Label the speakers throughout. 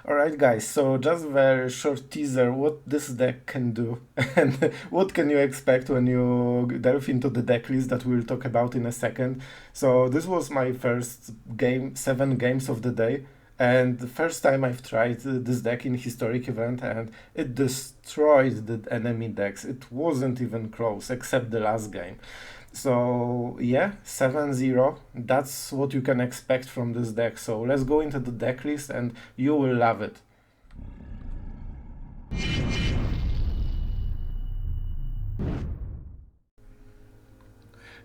Speaker 1: Alright guys, so just very short teaser what this deck can do and what can you expect when you delve into the deck list that we'll talk about in a second. So this was my first game, 7 games of the day, and the first time I've tried this deck in historic event, and it destroyed the enemy decks. It wasn't even close except the last game. So yeah, 7-0. That's what you can expect from this deck. So let's go into the deck list and you will love it.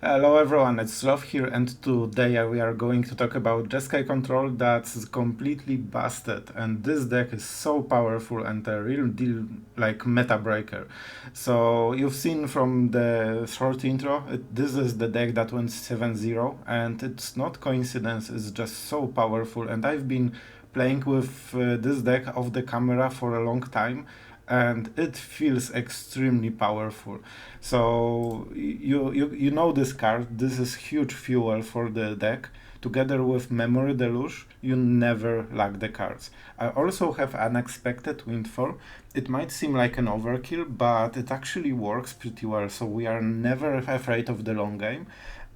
Speaker 1: Hello everyone, it's Sloth here, and today we are going to talk about Jeskai Control that's completely busted, and this deck is so powerful and a real deal like meta breaker. So you've seen from the short intro, this is the deck that went 7-0, and it's not coincidence, it's just so powerful, and I've been playing with this deck off the camera for a long time, and it feels extremely powerful. So you know this card. This is huge fuel for the deck. Together with Memory Deluge, you never lack the cards. I also have Unexpected Windfall. It might seem like an overkill, but it actually works pretty well, so we are never afraid of the long game.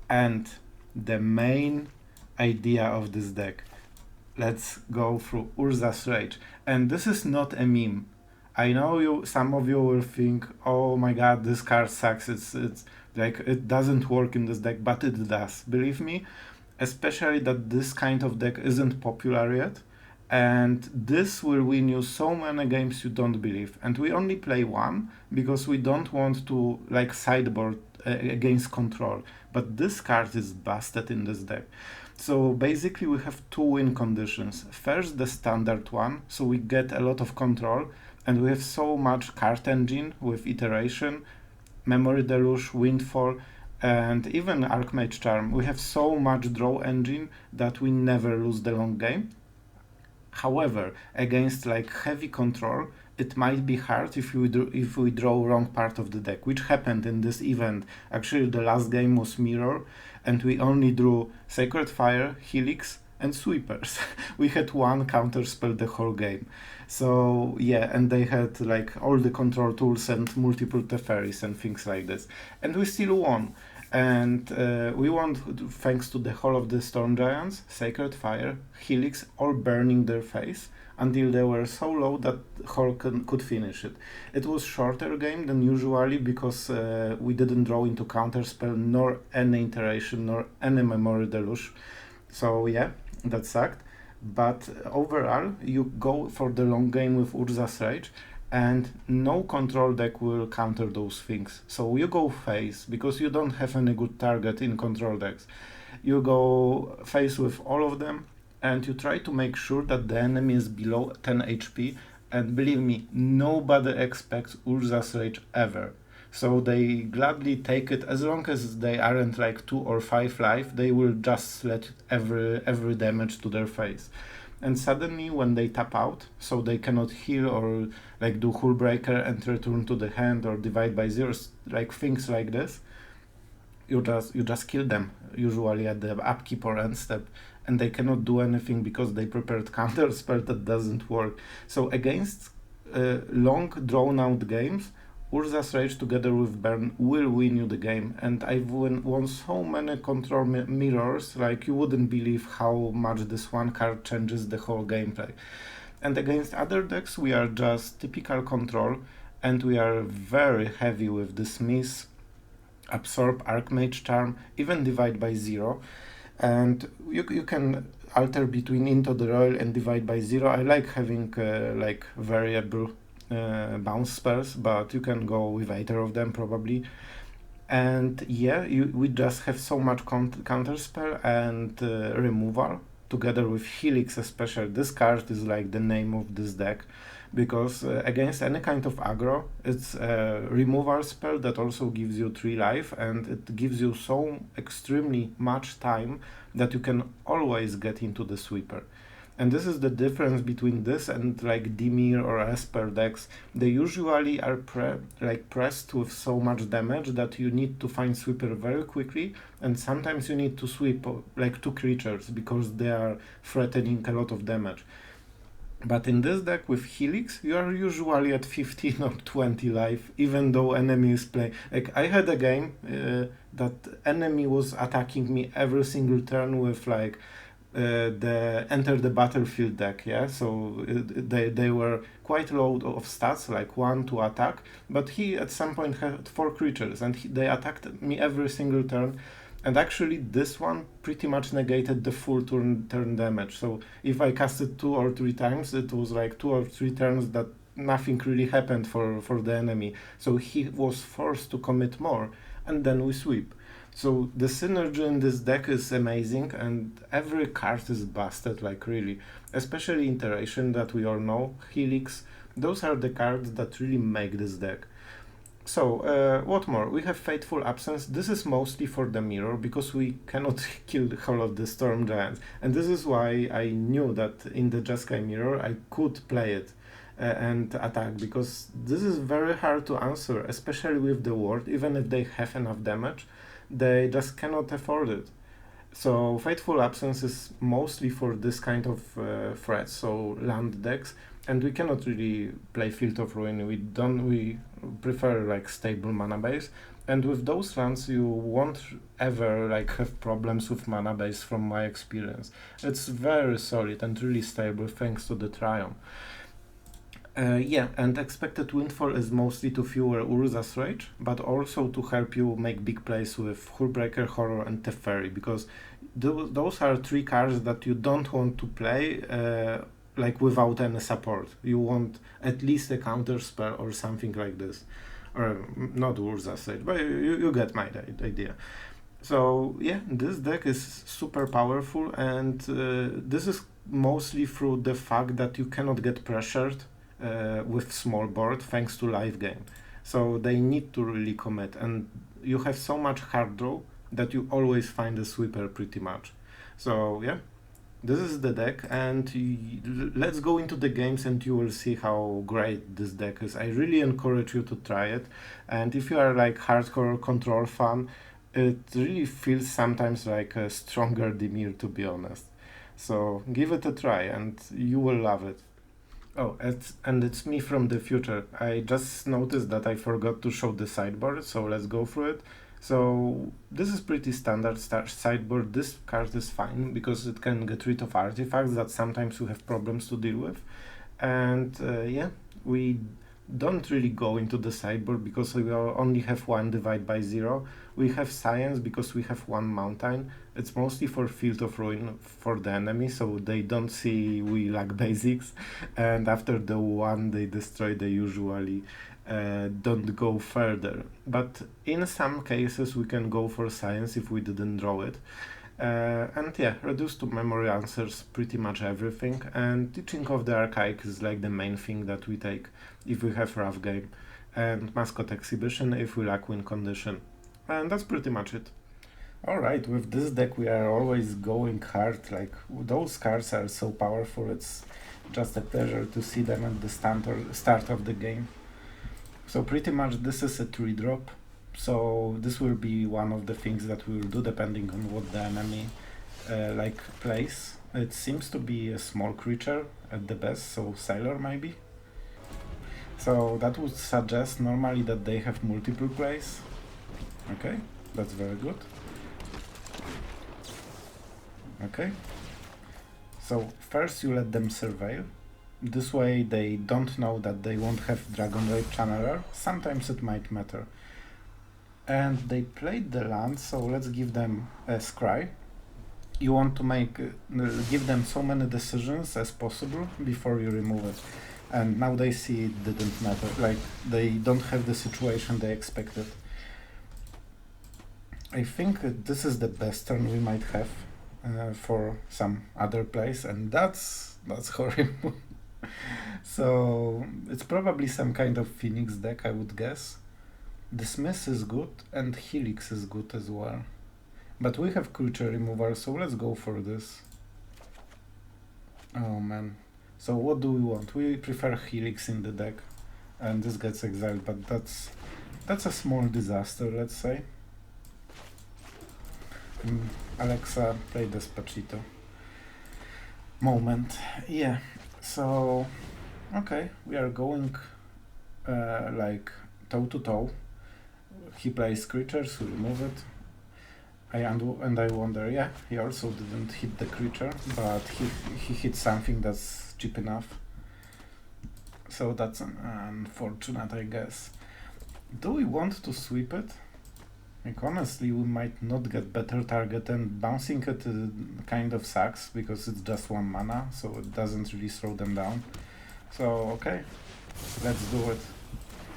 Speaker 1: And the main idea of this deck. Let's go through Urza's Rage. And this is not a meme. I know some of you will think, oh my god, this card sucks. It's like it doesn't work in this deck, but it does. Believe me, especially that this kind of deck isn't popular yet, and this will win you so many games you don't believe. And we only play one because we don't want to like sideboard against control. But this card is busted in this deck. So basically we have two win conditions. First, the standard one, so we get a lot of control, and we have so much card engine with iteration, Memory Deluge, Windfall, and even Archmage Charm. We have so much draw engine that we never lose the long game. However, against like heavy control, it might be hard if we draw wrong part of the deck, which happened in this event. Actually, the last game was Mirror, and we only drew Sacred Fire, Helix, and Sweepers. We had one counter spell the whole game. So yeah, and they had like all the control tools and multiple Teferis and things like this. And we still won. And we won thanks to the whole of the Storm Giants, Sacred Fire, Helix, all burning their face until they were so low that Hall could finish it. It was shorter game than usually because we didn't draw into counterspell, nor any iteration, nor any Memory Deluge. So yeah, that sucked. But overall, you go for the long game with Urza's Rage, and no control deck will counter those things. So you go face, because you don't have any good target in control decks. You go face with all of them, and you try to make sure that the enemy is below 10 HP, and believe me, nobody expects Urza's Rage ever. So they gladly take it as long as they aren't like 2 or 5 life, they will just let every damage to their face. And suddenly when they tap out, so they cannot heal or like do Hullbreaker and return to the hand or divide by zeros, like things like this, you just kill them, usually at the upkeep or end step, and they cannot do anything because they prepared counter spell that doesn't work. So against long drawn out games, Urza's Rage together with Burn will win you the game, and I've won so many control mirrors, like you wouldn't believe how much this one card changes the whole gameplay. And against other decks we are just typical control, and we are very heavy with Dismiss, Absorb, Archmage Charm, even Divide by Zero, and you can alter between Into the Roil and Divide by Zero. I like having like variable bounce spells, but you can go with either of them probably. And yeah, we just have so much counter spell and removal together with Helix. Especially this card is like the name of this deck, because against any kind of aggro, it's a removal spell that also gives you 3 life, and it gives you so extremely much time that you can always get into the sweeper. And this is the difference between this and like Dimir or Esper decks. They usually are pressed with so much damage that you need to find sweeper very quickly, and sometimes you need to sweep like 2 creatures because they are threatening a lot of damage. But in this deck with Helix, you are usually at 15 or 20 life, even though enemy is playing. Like, I had a game that enemy was attacking me every single turn with like the Enter the Battlefield deck, yeah? So they were quite low of stats, like 1 to attack, but he at some point had 4 creatures, and they attacked me every single turn. And actually, this one pretty much negated the full turn damage. So if I cast it 2 or 3 times, it was like 2 or 3 turns that nothing really happened for the enemy. So he was forced to commit more, and then we sweep. So the synergy in this deck is amazing, and every card is busted, like really. Especially Iteration that we all know, Helix. Those are the cards that really make this deck. So, what more? We have Fateful Absence. This is mostly for the mirror, because we cannot kill the whole of the Storm Giants. And this is why I knew that in the Jeskai mirror I could play it and attack, because this is very hard to answer, especially with the ward. Even if they have enough damage, they just cannot afford it. So Fateful Absence is mostly for this kind of threats, so land decks, and we cannot really play Field of Ruin. We prefer like stable mana base, and with those lands you won't ever like have problems with mana base from my experience. It's very solid and really stable thanks to the Triome. Yeah, and Expected Windfall is mostly to fuel Urza's Rage, but also to help you make big plays with Hullbreaker Horror and Teferi, because those are 3 cards that you don't want to play like without any support. You want at least a counter spell or something like this. Or not Urza's Rage, but you get my idea. So yeah, this deck is super powerful, and this is mostly through the fact that you cannot get pressured with small board thanks to live game. So they need to really commit, and you have so much hard draw that you always find a sweeper pretty much. So yeah, this is the deck, and let's go into the games and you will see how great this deck is. I really encourage you to try it, and if you are like hardcore control fan, it really feels sometimes like a stronger Dimir, to be honest. So give it a try and you will love it. Oh, it's me from the future. I just noticed that I forgot to show the sideboard, so let's go through it. So this is pretty standard sideboard. This card is fine because it can get rid of artifacts that sometimes you have problems to deal with. And yeah, we don't really go into the sideboard because we only have 1 divide by 0. We have science because we have 1 mountain. It's mostly for Field of Ruin for the enemy, so they don't see we lack basics. And after the 1 they destroy, they usually don't go further. But in some cases we can go for science if we didn't draw it. And yeah, reduce to memory answers pretty much everything, and Teaching of the Archaic is like the main thing that we take if we have rough game, and Mascot Exhibition if we lack win condition. And that's pretty much it. Alright, with this deck we are always going hard, like those cards are so powerful, it's just a pleasure to see them at the start of the game. So pretty much this is a 3-drop. So this will be one of the things that we will do depending on what the enemy like plays. It seems to be a small creature at the best, so Sailor maybe. So that would suggest normally that they have multiple plays. Okay, that's very good. Okay, so first you let them surveil. This way they don't know that they won't have Dragon Raid Channeler. Sometimes it might matter. And they played the land, so let's give them a scry. You want to give them so many decisions as possible before you remove it. And now they see it didn't matter, like they don't have the situation they expected. I think this is the best turn we might have for some other plays, and that's horrible. So it's probably some kind of Phoenix deck, I would guess. Dismiss is good, and Helix is good as well. But we have creature removal, so let's go for this. Oh man. So what do we want? We prefer Helix in the deck, and this gets exiled, but that's a small disaster, let's say. Alexa, play Despacito. Moment. Yeah. So, okay, we are going like toe to toe. He plays creatures, we remove it. And I wonder, yeah, he also didn't hit the creature, but he hit something that's cheap enough. So that's unfortunate, I guess. Do we want to sweep it? Like, honestly, we might not get better target, and bouncing it kind of sucks because it's just 1 mana, so it doesn't really throw them down. So, okay, let's do it.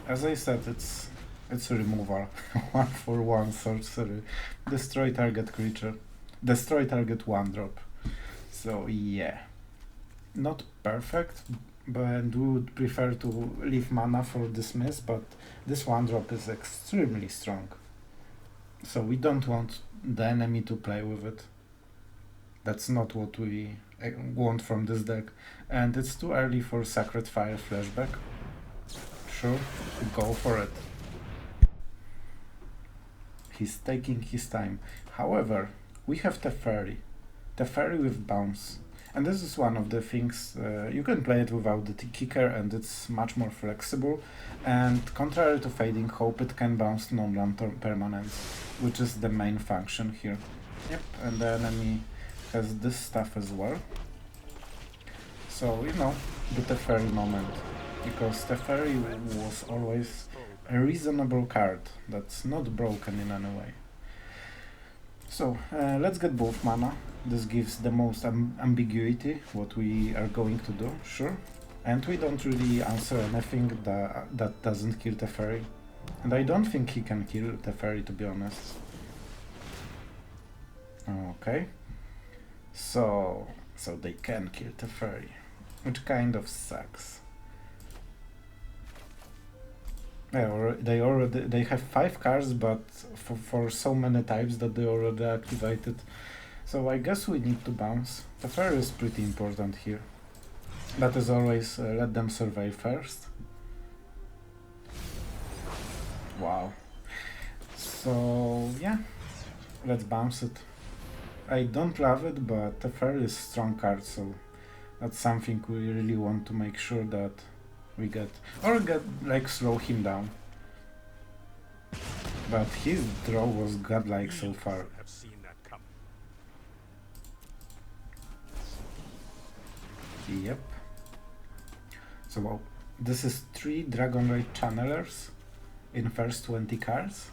Speaker 1: As I said, it's a removal. 1/1 sorcery. Destroy target creature. Destroy target 1-drop. So, yeah. Not perfect, but we would prefer to leave mana for dismiss, but this 1-drop is extremely strong. So we don't want the enemy to play with it. That's not what we want from this deck. And it's too early for Sacred Fire flashback. Sure, go for it. He's taking his time. However, we have Teferi. Teferi with bounce. And this is one of the things, you can play it without the kicker and it's much more flexible. And contrary to Fading Hope, it can bounce non-land permanents, which is the main function here. Yep, and the enemy has this stuff as well. So, you know, the Teferi moment. Because Teferi was always a reasonable card that's not broken in any way. So, let's get both mana. This gives the most ambiguity, what we are going to do, sure. And we don't really answer anything that doesn't kill Teferi. And I don't think he can kill Teferi, to be honest. Okay. So they can kill Teferi, which kind of sucks. They have 5 cards, but for so many types that they already activated. So I guess we need to bounce. Teferi is pretty important here. But as always, let them survive first. Wow. So yeah, let's bounce it. I don't love it, but Teferi is a strong card, so that's something we really want to make sure that we get, or like slow him down. But his draw was godlike so far. Yep. So well, this is 3 Dragonrage Channelers in first 20 cards,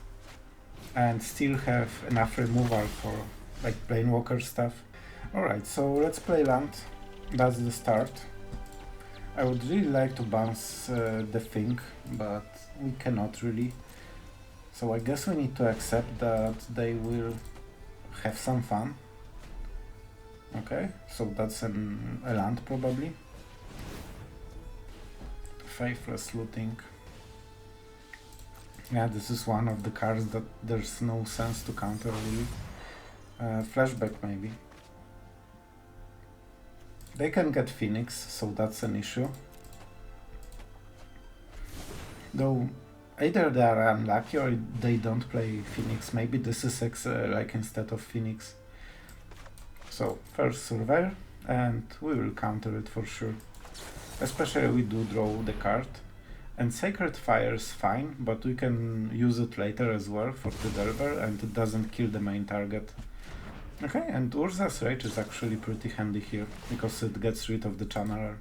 Speaker 1: and still have enough removal for like Planewalker stuff. Alright, so let's play land. That's the start. I would really like to bounce the thing, but we cannot really. So I guess we need to accept that they will have some fun. Okay, so that's a land probably. Faithless Looting. Yeah, this is one of the cards that there's no sense to counter really. Flashback maybe. They can get Phoenix, so that's an issue. Though either they are unlucky or they don't play Phoenix. Maybe this is like instead of Phoenix. So first Surveyor, and we will counter it for sure. Especially we do draw the card. And Sacred Fire is fine, but we can use it later as well for the Delver, and it doesn't kill the main target. Okay, and Urza's Rage is actually pretty handy here, because it gets rid of the Channeler.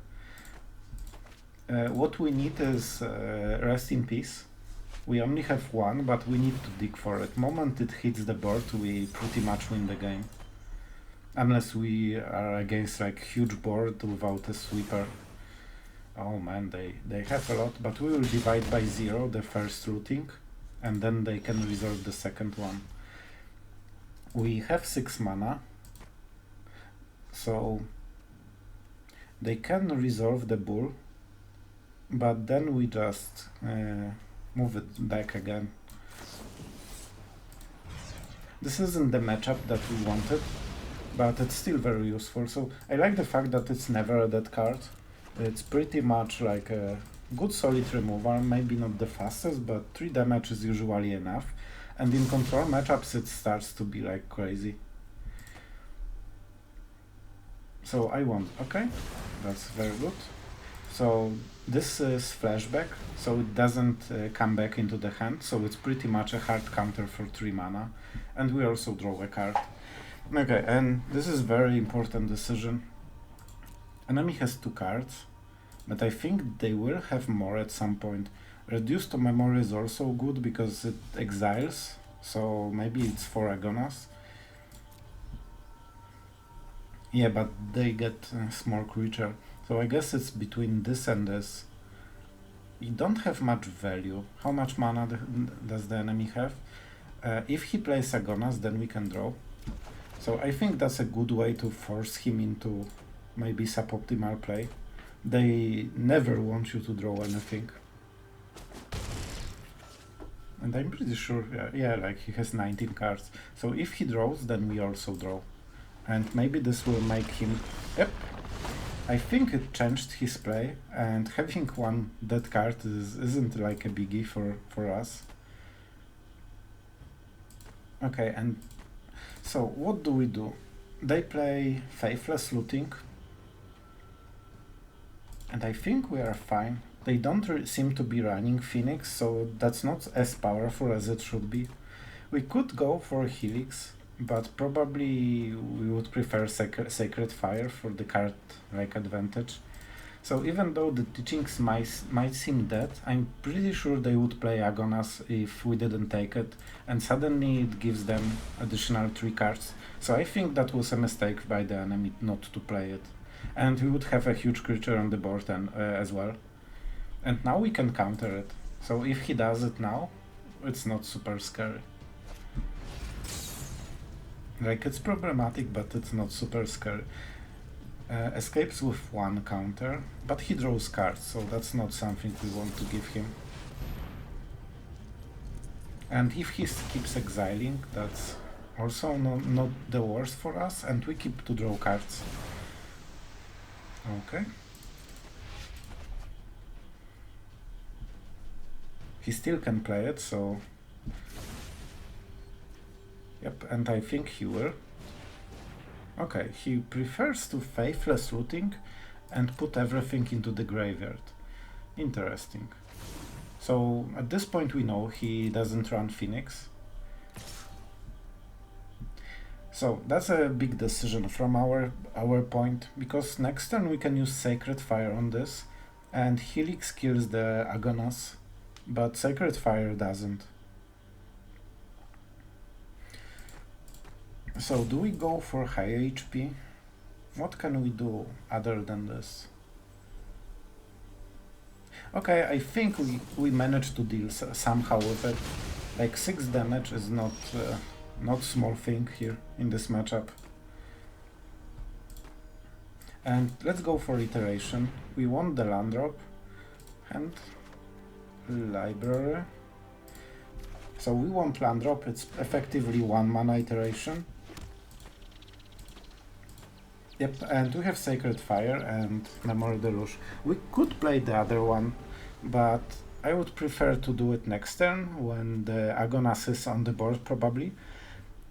Speaker 1: What we need is Rest in Peace. We only have 1, but we need to dig for it. Moment it hits the board, we pretty much win the game. Unless we are against like huge board without a sweeper. Oh man, they have a lot, but we will divide by 0 the first routing, and then they can resolve the second one. We have 6 mana, so they can resolve the bull, but then we just move it back again. This isn't the matchup that we wanted, but it's still very useful. So I like the fact that it's never a dead card. It's pretty much like a good solid removal, maybe not the fastest, but 3 damage is usually enough. And in control matchups it starts to be like crazy. So I want, okay, that's very good. So this is flashback, so it doesn't come back into the hand, so it's pretty much a hard counter for 3 mana, and we also draw a card. Okay, and this is very important decision. Enemy has 2 cards, but I think they will have more at some point. Reduce to memory is also good because it exiles, so maybe it's 4 Agonas. Yeah, but they get a small creature, so I guess it's between this and this. You don't have much value. How much mana does the enemy have? If he plays Agonas, then we can draw. So I think that's a good way to force him into maybe suboptimal play. They never want you to draw anything. And I'm pretty sure, yeah, like he has 19 cards. So if he draws, then we also draw. And maybe this will make him... Yep. I think it changed his play, and having 1 dead card isn't like a biggie for us. Okay, and so what do? They play Faithless Looting, and I think we are fine. They don't seem to be running Phoenix, so that's not as powerful as it should be. We could go for Helix, but probably we would prefer Sacred Fire for the card like advantage. So even though the teachings might seem dead, I'm pretty sure they would play Agonas if we didn't take it, and suddenly it gives them additional 3 cards. So I think that was a mistake by the enemy not to play it. And we would have a huge creature on the board as well. And now we can counter it. So if he does it now, it's not super scary. Like, it's problematic, but it's not super scary. Escapes with 1 counter, but he draws cards, so that's not something we want to give him. And if he keeps exiling, that's also not the worst for us, and we keep to draw cards. Okay. He still can play it, so... Yep, and I think he will. Okay, he prefers to Faithless Looting and put everything into the graveyard. Interesting. So at this point we know he doesn't run Phoenix. So that's a big decision from our point, because next turn we can use Sacred Fire on this, and Helix kills the Agonas, but Sacred Fire doesn't. So do we go for high HP? What can we do other than this? Okay, I think we managed to deal somehow with it. Like 6 damage is not small thing here in this matchup. And let's go for iteration. We want the land drop and library. So we want land drop, it's effectively 1 mana iteration. Yep, and we have Sacred Fire and Memory Deluge. We could play the other one, but I would prefer to do it next turn when the Agonas is on the board probably.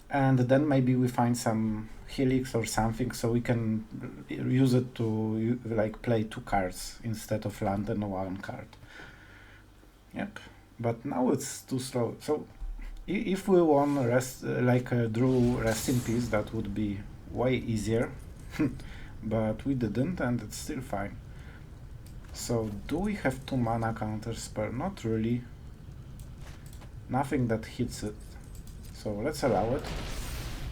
Speaker 1: And then maybe we find some Helix or something, so we can use it to like play 2 cards instead of land and 1 card. Yep, but now it's too slow. So if we want drew Rest in Peace, that would be way easier. But we didn't, and it's still fine. So do we have 2 mana counter spell? Not really. Nothing that hits it. So let's allow it,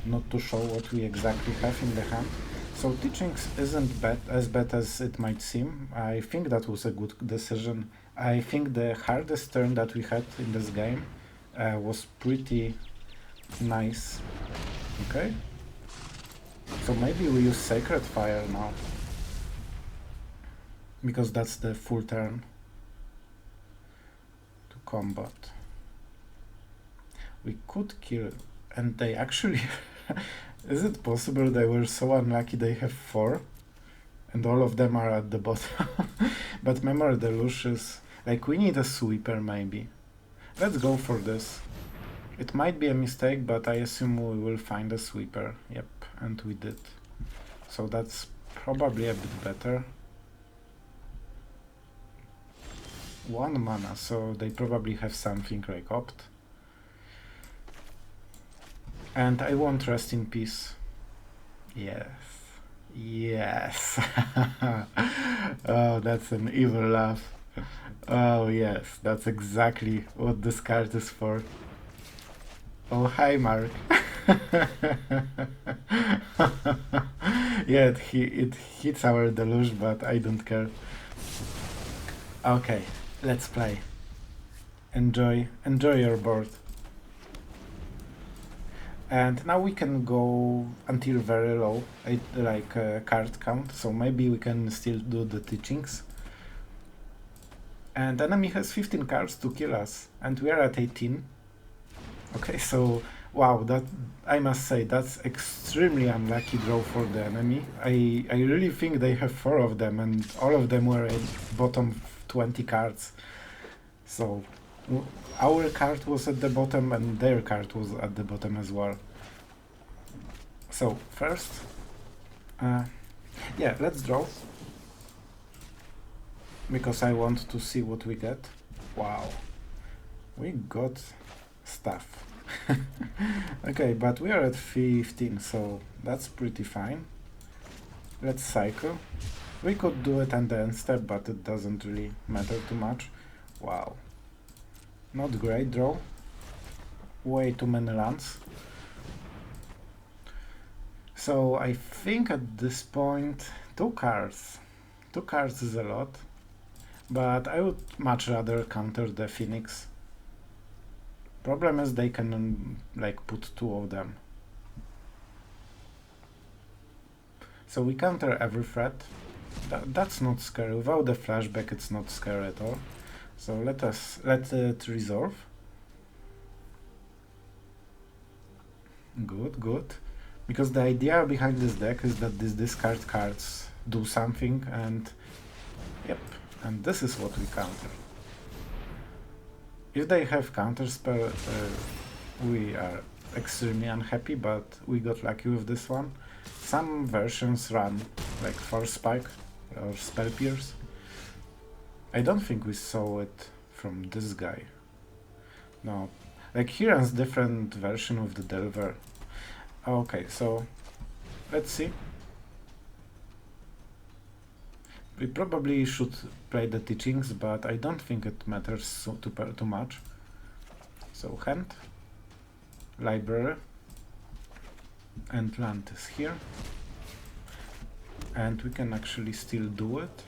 Speaker 1: not to show what we exactly have in the hand. So Teachings isn't as bad as it might seem. I think that was a good decision. I think the hardest turn that we had in this game was pretty nice. Okay. So maybe we use Sacred Fire now, because that's the full turn to combat. We could kill, and they actually... Is it possible they were so unlucky they have 4? And all of them are at the bottom. But Memory Deluge is... Like, we need a sweeper maybe. Let's go for this. It might be a mistake, but I assume we will find a sweeper. Yep, and we did. So that's probably a bit better. 1 mana, so they probably have something like Opt. And I won't Rest in Peace. Yes. Yes. Oh, that's an evil laugh. Oh yes, that's exactly what this card is for. Oh, hi Mark. Yeah, it hits our deluge, but I don't care. Okay, let's play. Enjoy your board. And now we can go until very low, like card count, so maybe we can still do the teachings. And enemy has 15 cards to kill us, and we are at 18. Okay, so wow, that I must say that's extremely unlucky draw for the enemy. I really think they have 4 of them, and all of them were at bottom 20 cards. So our card was at the bottom, and their card was at the bottom as well. So first, yeah, let's draw, because I want to see what we get. Wow, we got stuff. Okay, but we are at 15, so that's pretty fine. Let's cycle. We could do it on the end step, but it doesn't really matter too much. Wow, not great draw. Way too many lands. So I think at this point 2 cards. 2 cards is a lot, but I would much rather counter the Phoenix. Problem is they can like put 2 of them. So we counter every threat. That's not scary. Without the flashback it's not scary at all. So let it resolve. Good. Because the idea behind this deck is that these discard cards do something, and yep, and this is what we counter. If they have counterspell, we are extremely unhappy, but we got lucky with this one. Some versions run like Force Spike or Spell Pierce. I don't think we saw it from this guy. No, like here is different version with the Delver. Okay, so let's see. We probably should play the teachings, but I don't think it matters too much. So hand, library, and land is here. And we can actually still do it.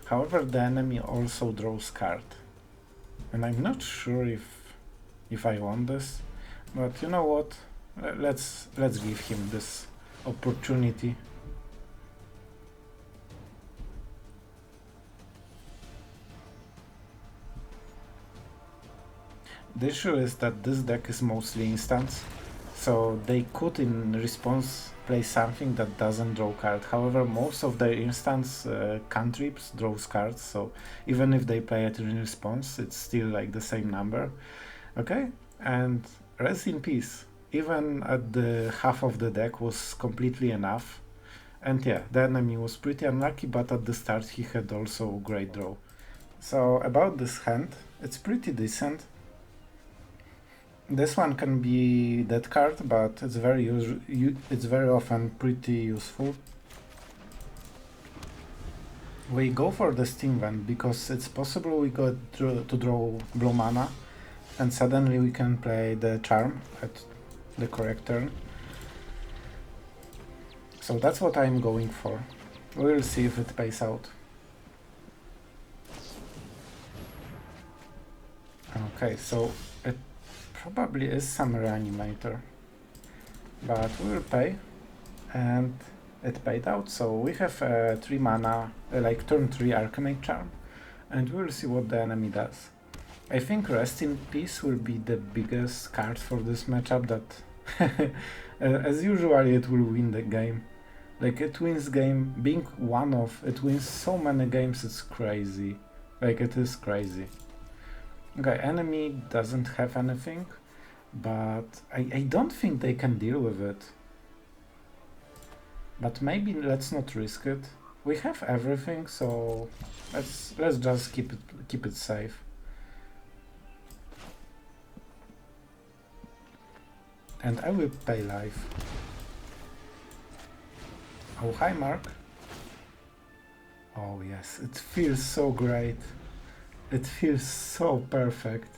Speaker 1: However, the enemy also draws card. And I'm not sure if I want this, but you know what? Let's give him this opportunity. The issue is that this deck is mostly instants, so they could in response play something that doesn't draw card. However, most of their instants cantrips draws cards, so even if they play it in response, it's still like the same number. Okay, and Rest in Peace. Even at the half of the deck was completely enough. And yeah, the enemy was pretty unlucky, but at the start he had also a great draw. So about this hand, it's pretty decent. This one can be dead card, but it's very often pretty useful. We go for the Steam Vent because it's possible we got to draw blue mana, and suddenly we can play the Charm at the correct turn. So that's what I'm going for. We'll see if it pays out. Okay, so it probably is some reanimator, but we'll pay, and it paid out. So we have 3 mana, like turn 3 Archmage Charm, and we'll see what the enemy does. I think Rest in Peace will be the biggest card for this matchup, that as usually it will win the game. Like it wins game, being one of, it wins so many games, it's crazy. Like it is crazy. Okay, enemy doesn't have anything, but I don't think they can deal with it. But maybe let's not risk it. We have everything, so let's just keep it safe. And I will pay life. Oh, hi Mark. Oh yes, it feels so great. It feels so perfect.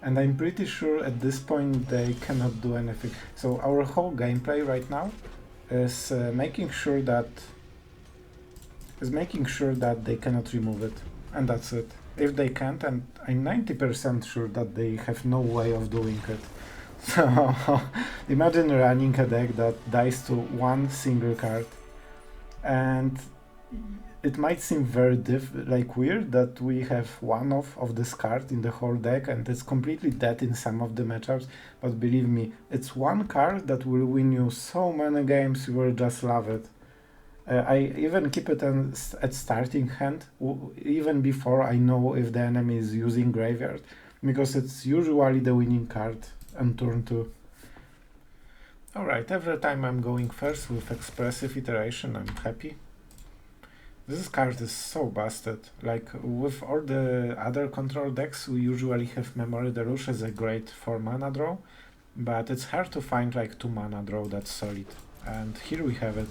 Speaker 1: And I'm pretty sure at this point they cannot do anything. So our whole gameplay right now is making sure that they cannot remove it. And that's it. If they can't, and I'm 90% sure that they have no way of doing it. So imagine running a deck that dies to one single card, and it might seem very weird that we have one of this card in the whole deck and it's completely dead in some of the matchups, but believe me, it's one card that will win you so many games, you will just love it. I even keep it at starting hand, even before I know if the enemy is using graveyard, because it's usually the winning card on turn 2. Alright, every time I'm going first with Expressive Iteration, I'm happy. This card is so busted. Like, with all the other control decks, we usually have Memory Deluge as a great 4-mana draw, but it's hard to find like 2-mana draw that's solid. And here we have it.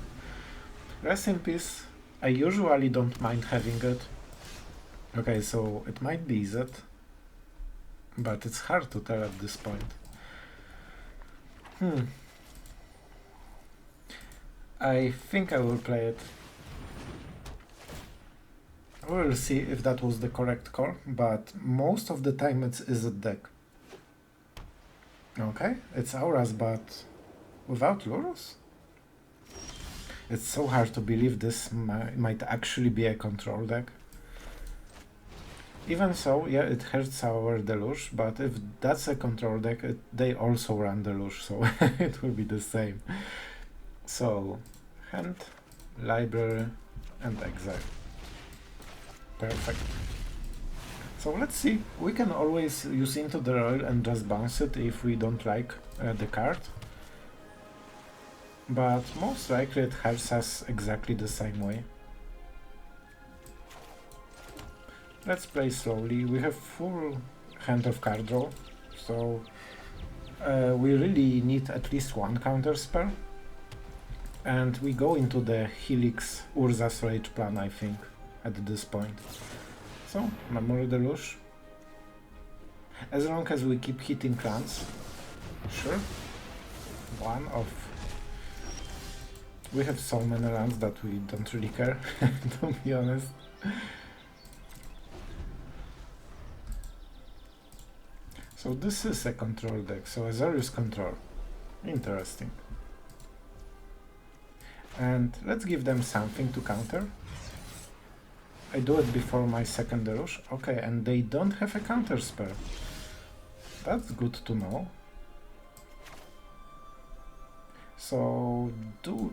Speaker 1: Rest in peace. I usually don't mind having it. Okay, so it might be Z, but it's hard to tell at this point. I think I will play it. We will see if that was the correct call, but most of the time it's a deck. Okay, it's Auras, but without Lurus? It's so hard to believe this might actually be a control deck. Even so, yeah, it hurts our Deluge, but if that's a control deck, they also run Deluge, so it will be the same. So, hand, library, and exile. Perfect. So let's see. We can always use Into the Roil and just bounce it if we don't like the card. But most likely it hurts us exactly the same way. Let's play slowly. We have full hand of card draw, so we really need at least one counter spell. And we go into the Helix Urza's Rage plan, I think, at this point. So, Memory Deluge. As long as we keep hitting clans, sure. One of... We have so many lands that we don't really care, to be honest. So this is a control deck, so Azorius Control. Interesting. And let's give them something to counter. I do it before my second Deluge. Okay, and they don't have a counter spell. That's good to know. So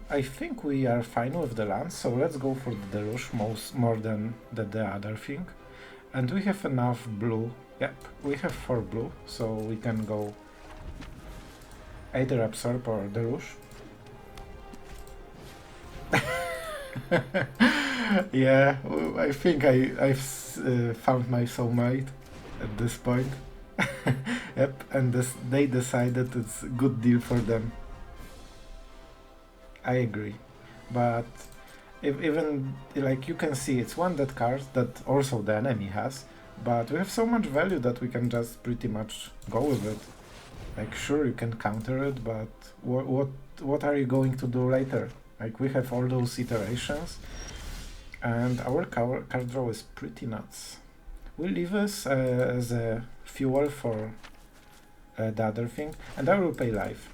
Speaker 1: I think we are fine with the lands, so let's go for the Deluge more than the other thing. And we have enough blue. Yep, we have 4 blue, so we can go either Absorb or Deluge. Yeah, I think I've found my soulmate at this point. Yep, and they decided it's a good deal for them. I agree, but even like you can see, it's one dead card that also the enemy has, but we have so much value that we can just pretty much go with it. Like, sure, you can counter it, but what are you going to do later? Like, we have all those iterations, and our card draw is pretty nuts. We'll leave this as a fuel for the other thing, and I will pay life,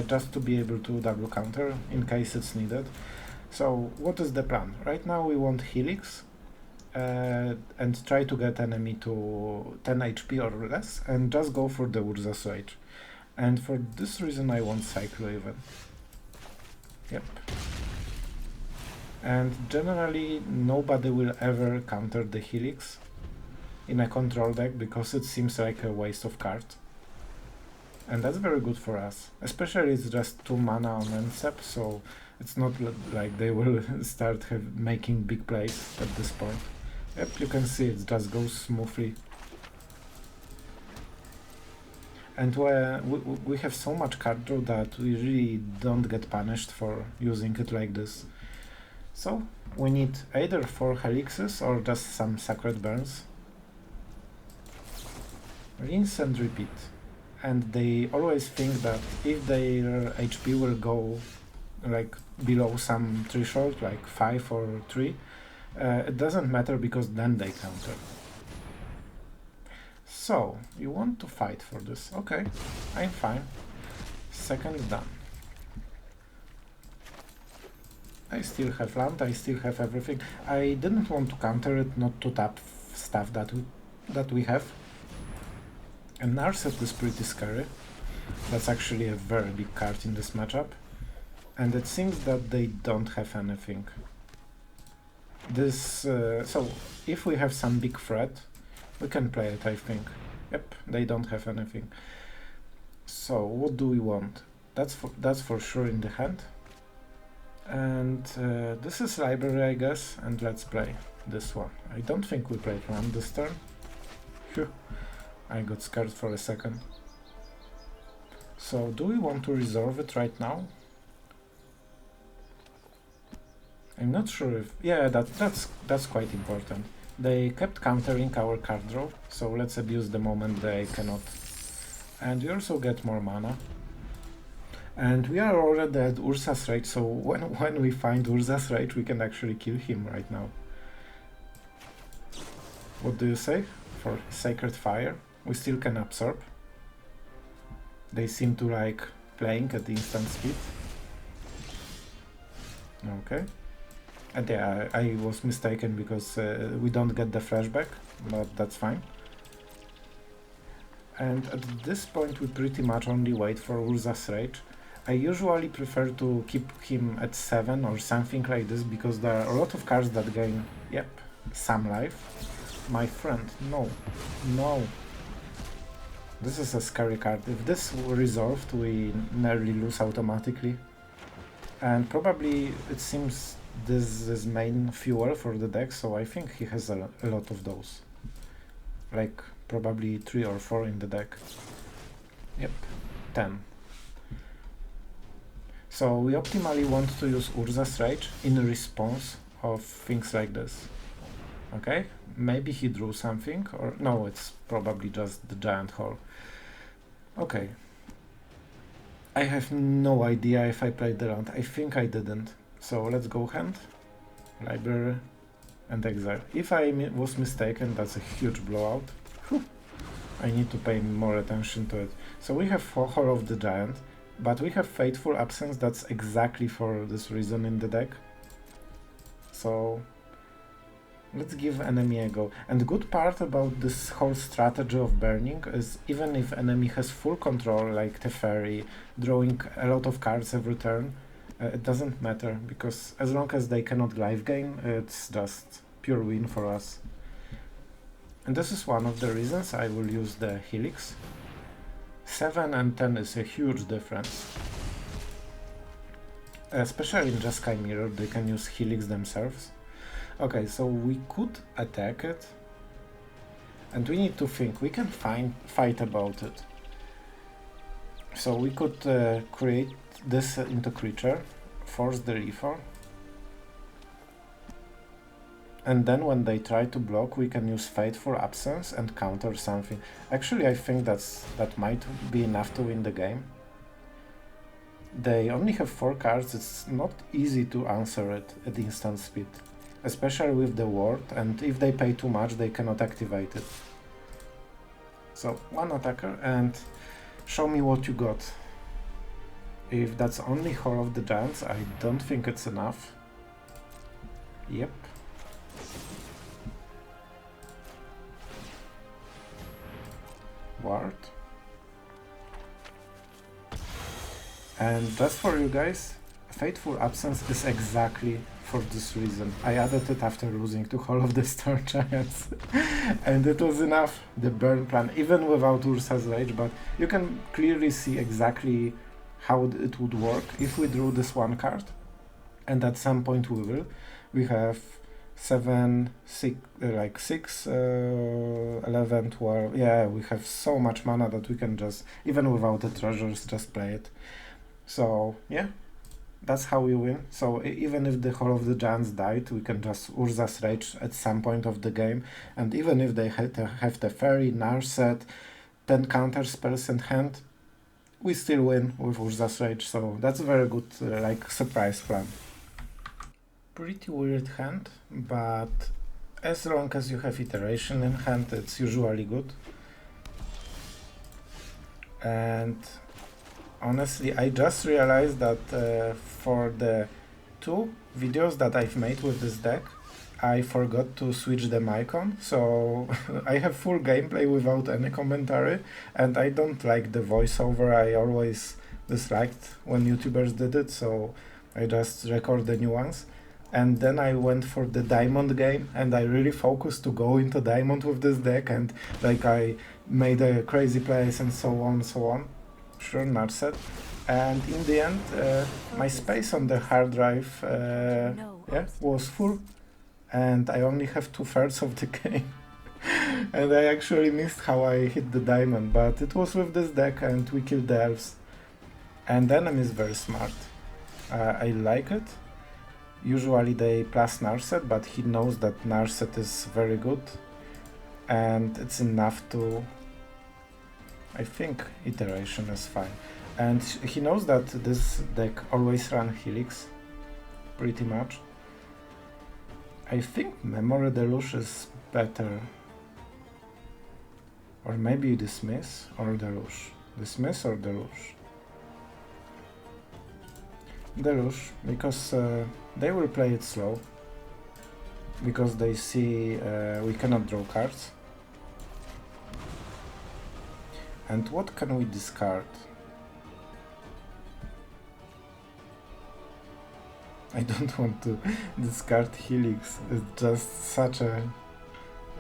Speaker 1: just to be able to double counter in case it's needed. So, what is the plan? Right now we want Helix, and try to get enemy to 10 HP or less, and just go for the Urza's Rage. And for this reason I want Cyclo even. Yep. And generally nobody will ever counter the Helix in a control deck because it seems like a waste of cards. And that's very good for us. Especially it's just 2 mana on Ensep, so It's not like they will start making big plays at this point. Yep, you can see it just goes smoothly. And we have so much card draw that we really don't get punished for using it like this. So we need either 4 Helixes or just some Sacred Burns. Rinse and repeat. And they always think that if their HP will go like below some threshold, like 5 or 3, it doesn't matter because then they counter. So, you want to fight for this. Okay, I'm fine. Second done. I still have land, I still have everything. I didn't want to counter it, not to tap stuff that we have. And Narset is pretty scary. That's actually a very big card in this matchup. And it seems that they don't have anything. So, if we have some big threat, we can play it, I think. Yep, they don't have anything. So, what do we want? That's for sure in the hand. And this is library, I guess, and let's play this one. I don't think we played land this turn. Phew, I got scared for a second. So, do we want to resolve it right now? I'm not sure if... yeah, that's quite important. They kept countering our card draw, so let's abuse the moment they cannot. And we also get more mana. And we are already at Urza's Rage, so when we find Urza's Rage, we can actually kill him right now. What do you say? For Sacred Fire, we still can absorb. They seem to like playing at instant speed. Okay. And yeah, I was mistaken because we don't get the flashback, but that's fine. And at this point we pretty much only wait for Urza's Rage. I usually prefer to keep him at 7 or something like this because there are a lot of cards that gain, yep, some life. My friend, no, no. This is a scary card. If this were resolved, we nearly lose automatically. And probably it seems this is main fuel for the deck, so I think he has a lot of those. Like probably 3 or 4 in the deck. Yep, 10. So we optimally want to use Urza's Rage in response of things like this. Okay, maybe he drew something, or no, it's probably just the giant hole. Okay. I have no idea if I played the land. I think I didn't. So let's go hand, library, and exile. If I was mistaken, that's a huge blowout. Whew. I need to pay more attention to it. So we have Hall of the Giant, but we have Fateful Absence. That's exactly for this reason in the deck. So let's give enemy a go. And the good part about this whole strategy of burning is even if enemy has full control, like Teferi, drawing a lot of cards every turn, it doesn't matter, because as long as they cannot live gain, it's just pure win for us. And this is one of the reasons I will use the Helix. 7 and 10 is a huge difference. Especially in Jeskai Mirror, they can use Helix themselves. Okay, so we could attack it. And we need to think, we can fight about it. So we could create this into creature, force the refor. And then when they try to block, we can use Fateful Absence and counter something. Actually, I think that might be enough to win the game. They only have 4 cards, it's not easy to answer it at instant speed. Especially with the ward, and if they pay too much, they cannot activate it. So, one attacker, and show me what you got. If that's only Hall of the Giants, I don't think it's enough. Yep. Ward. And just for you guys, Fateful Absence is exactly for this reason. I added it after losing to Hall of the Storm Giants. And it was enough, the burn plan, even without Urza's Rage, but you can clearly see exactly how it would work if we drew this one card. and at some point we will. We have 7, 6, like 6, 11, 12. Yeah, we have so much mana that we can just, even without the treasures, just play it. So yeah, that's how we win. So even if the Hall of the Giants died, we can just Urza's Rage at some point of the game, and even if they have Teferi, Narset, 10 counter spells in hand, we still win with Urza's Rage. So that's a very good like surprise plan. Pretty weird hand, but as long as you have iteration in hand, it's usually good. And honestly, I just realized that for the 2 videos that I've made with this deck, I forgot to switch the mic on, so I have full gameplay without any commentary, and I don't like the voiceover. I always disliked when YouTubers did it, so I just record the new ones. And then I went for the diamond game, and I really focused to go into diamond with this deck, and like I made a crazy plays and so on and so on. Sure, Narset. And in the end, my space on the hard drive was full, and I only have 2/3 of the game. And I actually missed how I hit the diamond, but it was with this deck, and we killed the elves. And the enemy is very smart. I like it. Usually they plus Narset, but he knows that Narset is very good, and it's enough to, I think iteration is fine. And he knows that this deck always run Helix, pretty much. I think Memory Deluge is better. Or maybe Dismiss or Deluge. Dismiss or Deluge? Deluge, because they will play it slow, because they see we cannot draw cards. And what can we discard? I don't want to discard Helix, it's just such a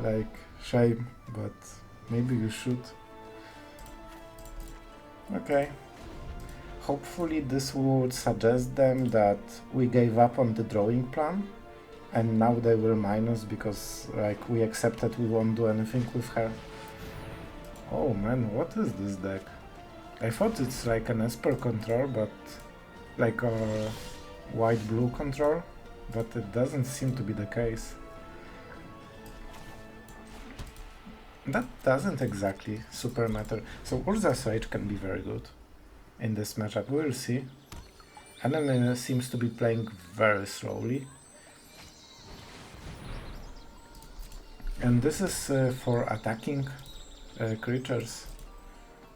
Speaker 1: like shame, but maybe you should. Okay. Hopefully this would suggest them that we gave up on the drawing plan, and now they will minus because like we accepted we won't do anything with her. Oh man, what is this deck? I thought it's like an Esper control, but like a white-blue control, but it doesn't seem to be the case. That doesn't exactly super matter. So Urza's Rage can be very good in this matchup, we'll see. Enemy seems to be playing very slowly. And this is for attacking creatures.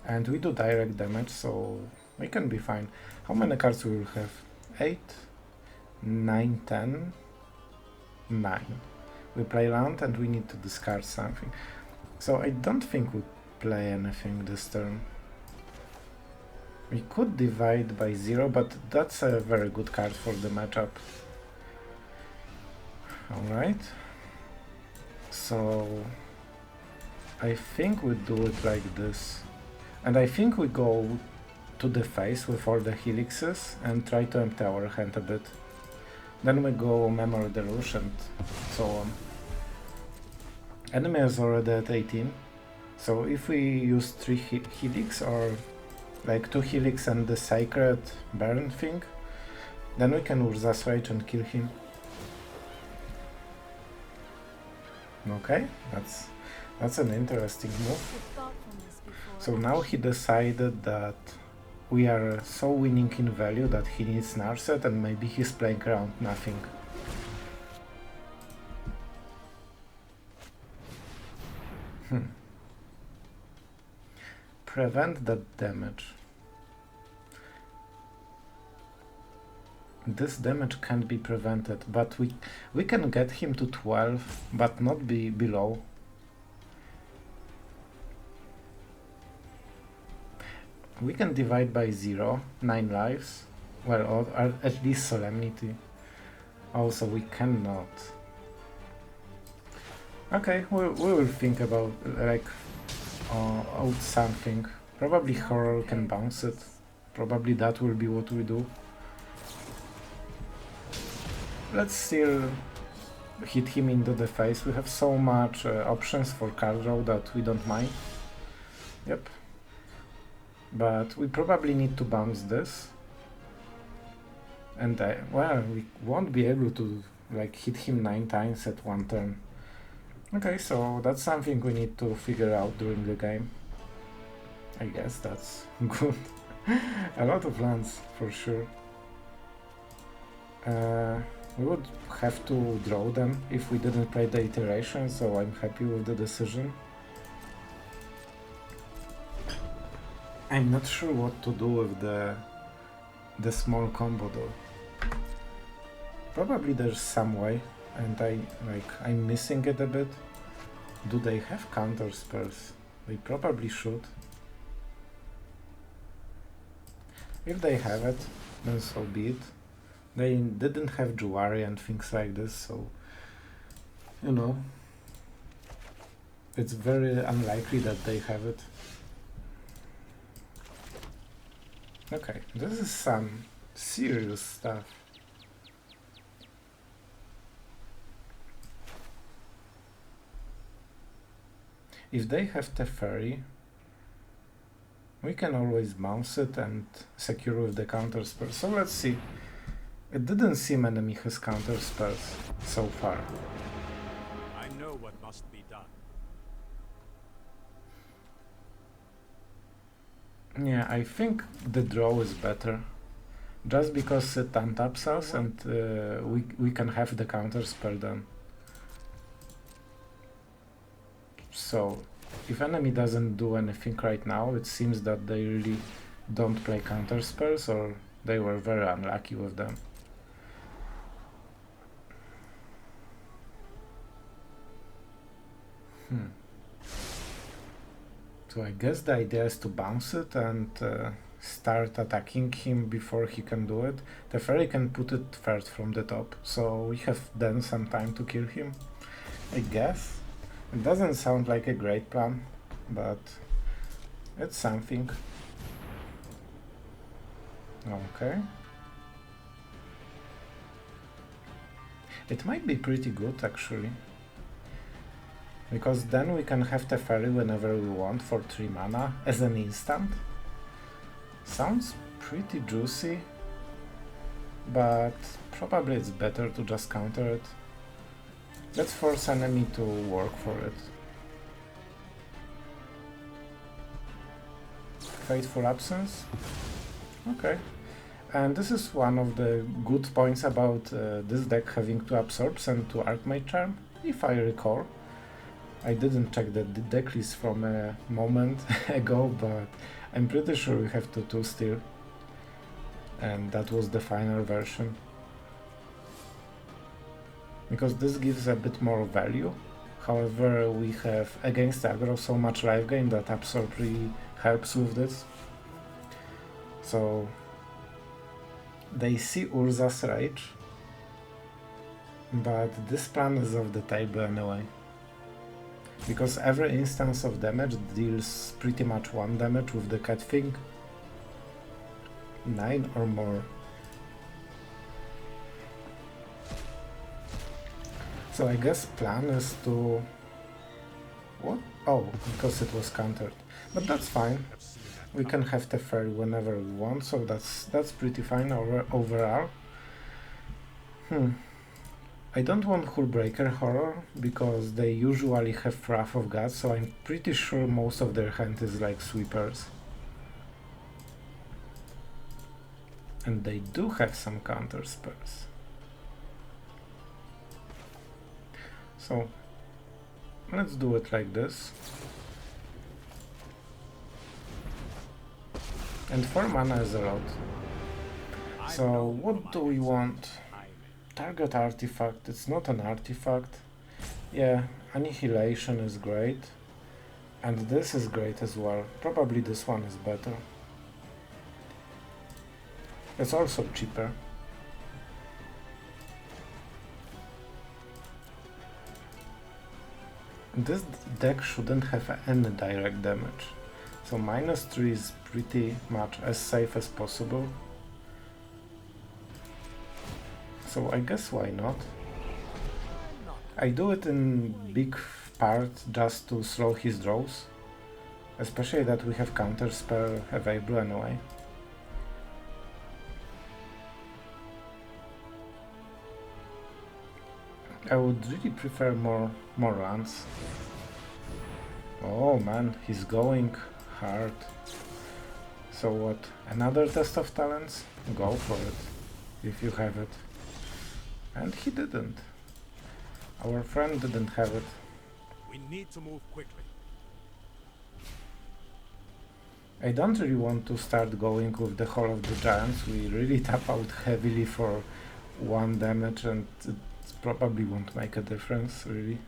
Speaker 1: And we do direct damage, so we can be fine. How many cards we will have? 8, 9, 10, 9. We play land and we need to discard something. So I don't think we play anything this turn. We could divide by 0, but that's a very good card for the matchup. Alright. So I think we do it like this. And I think we go to the face with all the helixes and try to empty our hand a bit. Then we go Memory Deluge and so on. Enemy is already at 18. So if we use 3 helix or like 2 helix and the sacred burn thing, then we can Urza's Rage and kill him. Okay, that's an interesting move. So now he decided that we are so winning in value that he needs Narset, and maybe he's playing around nothing. Prevent that damage. This damage can't be prevented, but we can get him to 12, but not be below. We can divide by 0, 9 lives, well, or at least Solemnity. Also, we cannot. Okay, we will think about, like, out something. Probably Horror can bounce it. Probably that will be what we do. let's still hit him into the face. We have so much options for card draw that we don't mind. Yep. But we probably need to bounce this. And well, we won't be able to like hit him 9 times at one turn. Okay, so that's something we need to figure out during the game. I guess that's good. A lot of lands for sure. We would have to draw them if we didn't play the iteration, so I'm happy with the decision. I'm not sure what to do with the small combo though. Probably there's some way, and I'm missing it a bit. Do they have counter spells? They probably should. If they have it, then so be it. They didn't have Jewelry and things like this, so you know, it's very unlikely that they have it. Okay, this is some serious stuff. If they have Teferi, we can always bounce it and secure with the counter spell. So let's see. It didn't seem enemy has counter spells so far.
Speaker 2: I know what must be done.
Speaker 1: Yeah, I think the draw is better. Just because it untaps us and we can have the counter spell then. So, if enemy doesn't do anything right now, it seems that they really don't play counter spells or they were very unlucky with them. So I guess the idea is to bounce it and start attacking him before he can do it. Teferi can put it first from the top, so we have then some time to kill him, I guess. It doesn't sound like a great plan, but it's something. Okay. It might be pretty good actually, because then we can have Teferi whenever we want for 3 mana as an instant. Sounds pretty juicy, but probably it's better to just counter it. Let's force enemy to work for it. Fateful Absence. Okay. And this is one of the good points about this deck having 2 Absorbs and 2 Archmage Charm, if I recall. I didn't check the deck list from a moment ago, but I'm pretty sure we have 2 still. And that was the final version. Because this gives a bit more value. However, we have against aggro so much live gain that Absorb really helps with this. So they see Urza's Rage, but this plan is off the table anyway. Because every instance of damage deals pretty much 1 damage with the cat thing. 9 or more. So I guess plan is to... What? Oh, because it was countered. But that's fine. We can have Teferi whenever we want, so that's pretty fine overall. I don't want Hullbreaker Horror, because they usually have Wrath of God, so I'm pretty sure most of their hand is like sweepers. And they do have some counter spells. So let's do it like this. And 4 mana is a lot. So what do we want? Target artifact. It's not an artifact. Yeah, Annihilation is great. And this is great as well. Probably this one is better. It's also cheaper. This deck shouldn't have any direct damage, so -3 is pretty much as safe as possible. So I guess why not? I do it in big part just to slow his draws, especially that we have counter spell available anyway. I would really prefer more lands. Oh man, he's going hard. So what, another test of talents? Go for it, if you have it. And he didn't. Our friend didn't have it.
Speaker 2: We need to move quickly.
Speaker 1: I don't really want to start going with the Hall of the Giants. We really tap out heavily for 1 damage and it probably won't make a difference, really.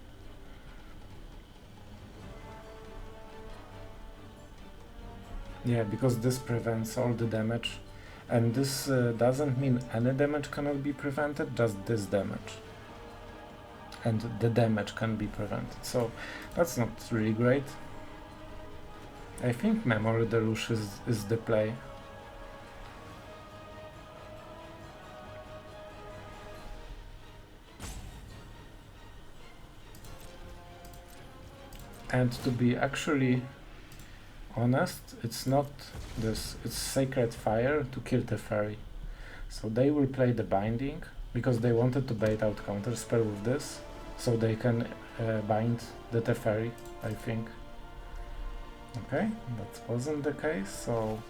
Speaker 1: Yeah, because this prevents all the damage. And this doesn't mean any damage cannot be prevented, just this damage. And the damage can be prevented, so that's not really great. I think Memory Deluge is the play. And to be actually honest, it's not this, it's Sacred Fire to kill Teferi. So they will play the Binding, because they wanted to bait out counterspell with this, so they can bind the Teferi, I think. Okay, that wasn't the case, so...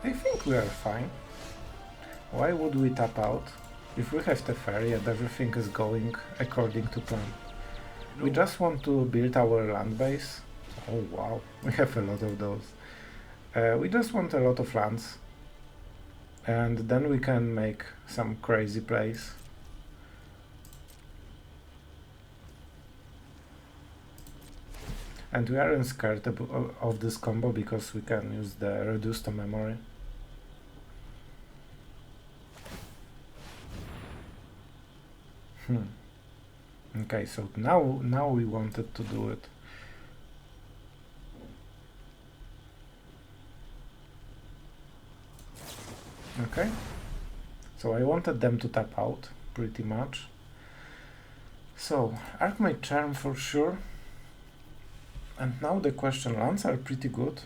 Speaker 1: I think we are fine. Why would we tap out if we have Teferi and everything is going according to plan? We just want to build our land base. Oh wow, we have a lot of those. We just want a lot of lands. And then we can make some crazy plays. And we aren't scared of this combo because we can use the reduce to memory. Okay, so now we wanted to do it. Okay, so I wanted them to tap out pretty much. So Archmage Charm for sure. And now the question, lands are pretty good.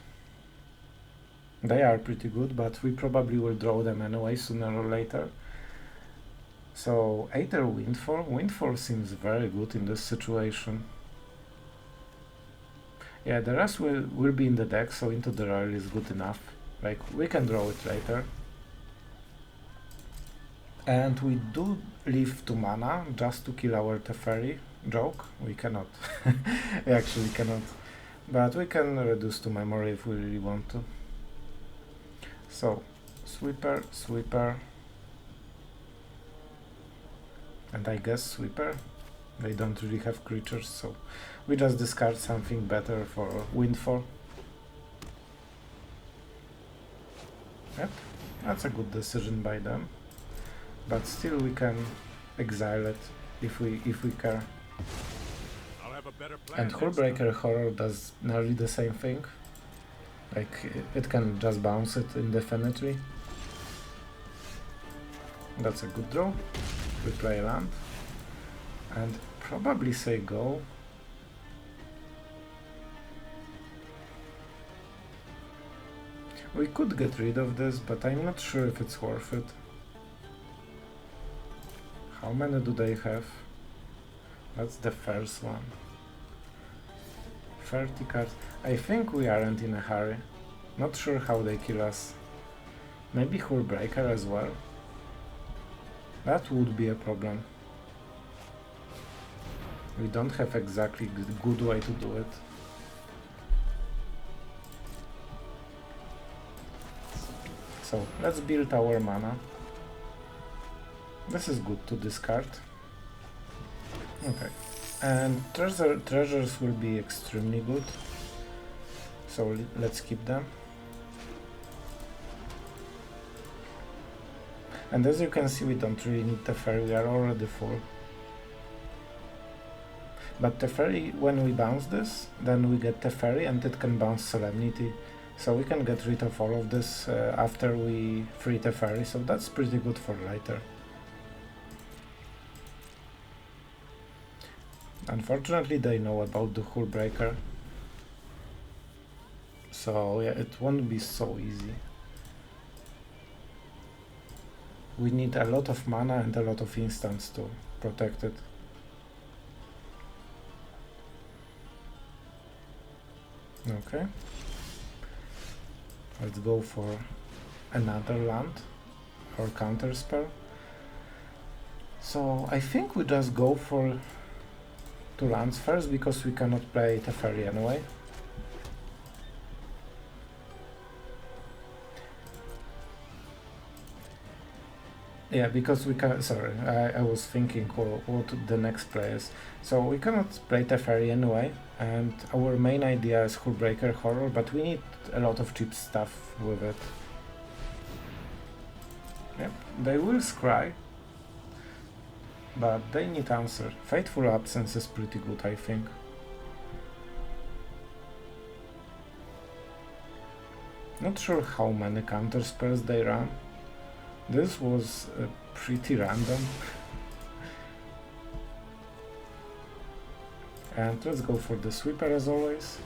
Speaker 1: They are pretty good, but we probably will draw them anyway sooner or later. So Aether Windfall. Windfall seems very good in this situation. Yeah, the rest will be in the deck, so Into the Roil is good enough. Like, we can draw it later. And we do leave 2 mana just to kill our Teferi. Joke? We cannot. We actually cannot. But we can reduce to memory if we really want to. So, Sweeper, Sweeper. And I guess Sweeper. They don't really have creatures, so we just discard something better for Windfall. Yep, that's a good decision by them. But still we can exile it if we care. And Hullbreaker Horror does nearly the same thing. Like, it can just bounce it indefinitely. That's a good draw. We play land. And probably say go. We could get rid of this, but I'm not sure if it's worth it. How many do they have? That's the first one. 30 cards. I think we aren't in a hurry. Not sure how they kill us. Maybe Hullbreaker as well? That would be a problem. We don't have exactly a good way to do it. So let's build our mana. This is good to discard. Okay. And treasures will be extremely good. So let's keep them. And as you can see, we don't really need Teferi, we are already full. But Teferi, when we bounce this, then we get Teferi and it can bounce Solemnity. So we can get rid of all of this after we free Teferi, so that's pretty good for later. Unfortunately, they know about the Hullbreaker, so yeah, it won't be so easy. We need a lot of mana and a lot of instants to protect it. Okay. Let's go for another land or counter spell. So I think we just go for 2 lands first because we cannot play Teferi anyway. Yeah, because we can. Sorry, I was thinking what the next play is. So we cannot play Teferi anyway, and our main idea is Hullbreaker Horror, but we need a lot of cheap stuff with it. Yep, they will scry, but they need answer. Fateful Absence is pretty good, I think. Not sure how many counter spells they run. This was pretty random. And let's go for the sweeper as always.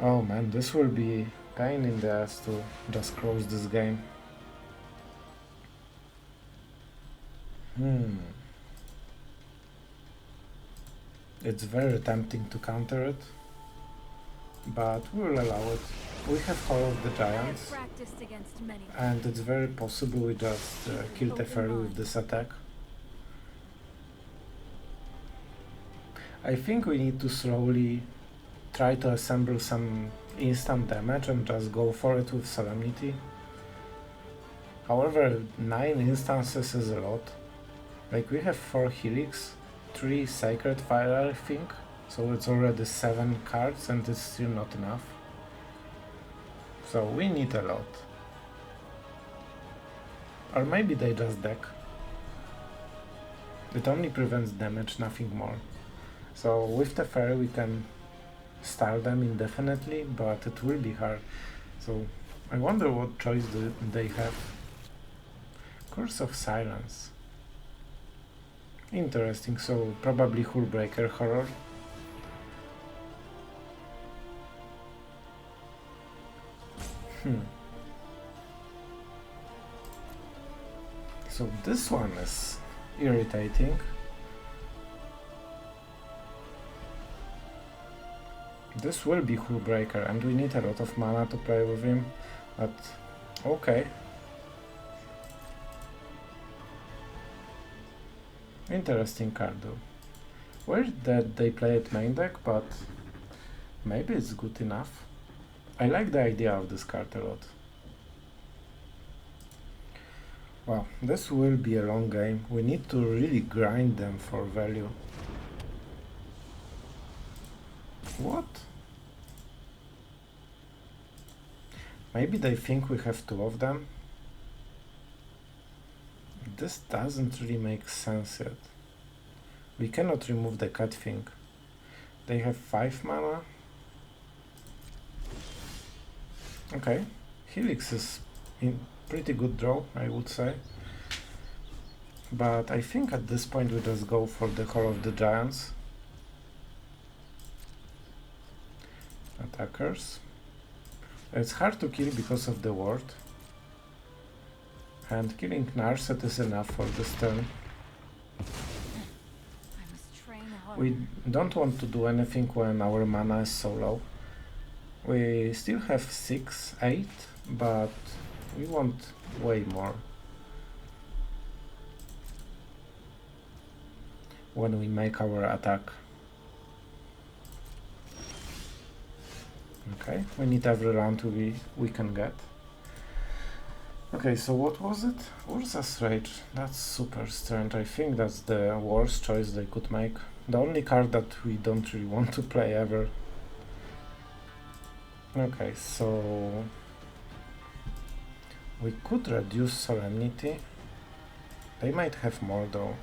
Speaker 1: Oh man, this will be pain in the ass to just close this game. It's very tempting to counter it, but we'll allow it. We have Hallowed the Giants, and it's very possible we just kill Teferi with this attack. I think we need to slowly try to assemble some instant damage and just go for it with Solemnity. However, 9 instances is a lot. Like, we have 4 Helix, 3 Sacred Fire, I think, so it's already 7 cards and it's still not enough. So we need a lot. Or maybe they just deck. It only prevents damage, nothing more. So with Teferi we can style them indefinitely, but it will be hard. So I wonder what choice they have. Curse of Silence. Interesting, so probably Hullbreaker Horror. So this one is irritating. This will be Hullbreaker and we need a lot of mana to play with him, but okay. Interesting card though. Weird that they play it main deck, but maybe it's good enough. I like the idea of this card a lot. Wow, this will be a long game. We need to really grind them for value. What? Maybe they think we have 2 of them? This doesn't really make sense yet. We cannot remove the cat thing. They have 5 mana. Okay, Helix is in pretty good draw, I would say. But I think at this point we just go for the Hall of the Giants. Attackers. It's hard to kill because of the ward. And killing Narset is enough for this turn. We don't want to do anything when our mana is so low. We still have 6, 8, but we want way more when we make our attack. Okay, we need every round we can get. Okay, so what was it? Urza's Rage. That's super strange. I think that's the worst choice they could make. The only card that we don't really want to play ever. Okay, so we could reduce Solemnity. They might have more though.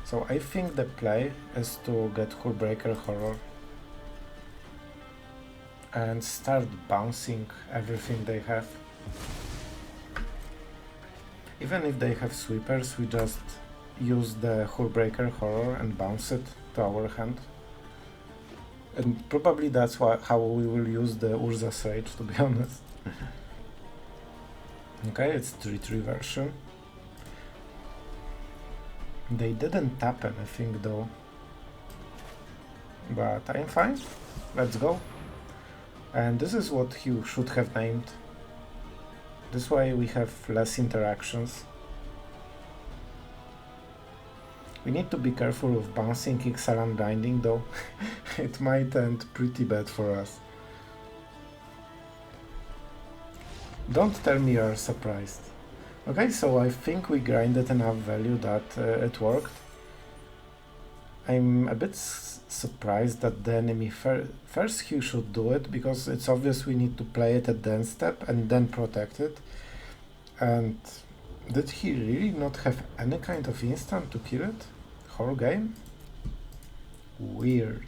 Speaker 1: So I think the play is to get Hullbreaker Horror. and start bouncing everything they have. Even if they have sweepers, we just use the Hullbreaker Horror and bounce it to our hand. And probably that's how we will use the Urza's Rage, to be honest. Okay, it's 3-3 version. They didn't tap anything though. But I'm fine. Let's go. And this is what you should have named. This way we have less interactions. We need to be careful with bouncing Ixalan Binding though. It might end pretty bad for us. Don't tell me you're surprised. Okay, so I think we grinded enough value that it worked. I'm a bit surprised that the enemy first he should do it, because it's obvious we need to play it at the end step and then protect it. And did he really not have any kind of instant to kill it? Whole game? Weird.